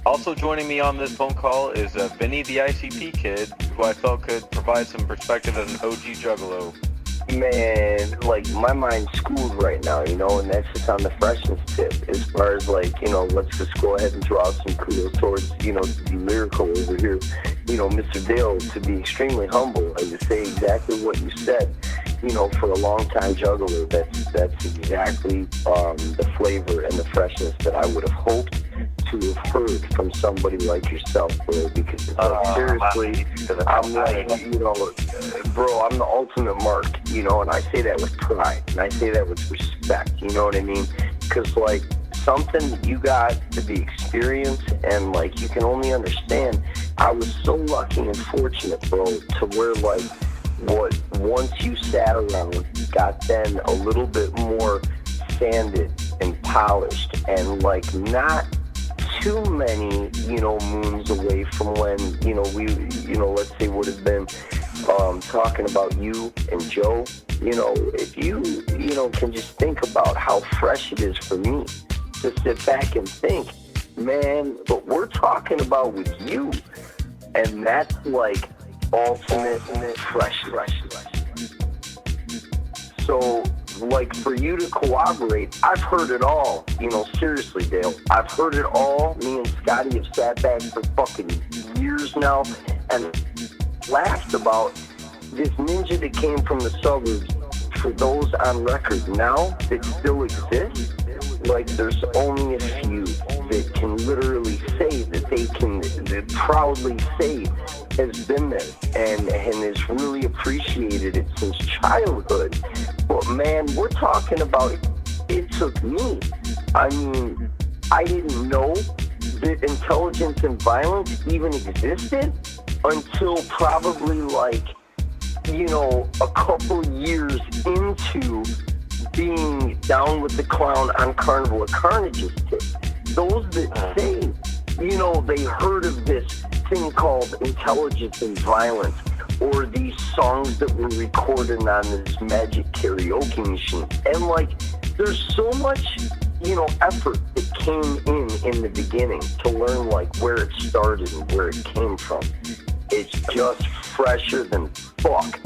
Also joining me on this phone call is Vinny, the ICP kid, who I felt could provide some perspective as an OG Juggalo. Man, like, my mind's schooled right now, and that's just on the freshness tip. As far as, like, let's just go ahead and throw out some kudos towards, the Lyrical over here, Mr. Dale, to be extremely humble and to say exactly what you said, for a long-time juggler. That's exactly the flavor and the freshness that I would have hoped to have heard from somebody like yourself, bro, because seriously, I'm like, bro, I'm the ultimate mark, and I say that with pride, and I say that with respect, you know what I mean? Because, like, something that you got to be experienced, and, like, you can only understand. I was so lucky and fortunate, bro, to where, like, once you sat around, got then a little bit more sanded and polished, and, like, not too many, moons away from when, we, let's say would have been talking about you and Joe. If you, can just think about how fresh it is for me to sit back and think, man, but we're talking about with you, and that's like ultimate fresh. So, like, for you to corroborate, I've heard it all. Seriously, Dale. I've heard it all. Me and Scotty have sat back for fucking years now and laughed about this ninja that came from the suburbs. For those on record now that still exist, like, there's only a few that can literally say that proudly say has been there and has really appreciated it since childhood. But man, we're talking about, it took me. I mean, I didn't know that intelligence and violence even existed until probably, like, a couple years into being down with the clown on Carnival of Carnage's tip. Those that say, they heard of this thing called intelligence and violence, or these songs that were recorded on this magic karaoke machine. And, like, there's so much, effort that came in the beginning to learn, like, where it started and where it came from. It's just fresher than fuck.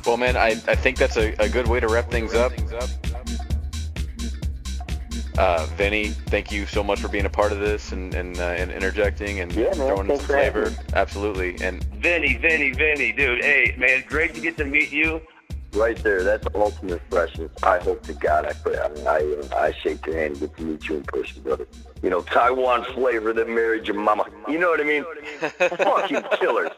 Well, man, I think that's a good way to wrap things up. Vinny, thank you so much for being a part of this and interjecting and throwing in some flavor. Absolutely. And Vinny, dude, hey, man, great to get to meet you. Right there, that's ultimate freshness. I hope to God I shake your hand and get to meet you in person, brother. Taiwan flavor that married your mama. You know what I mean? Fucking killer.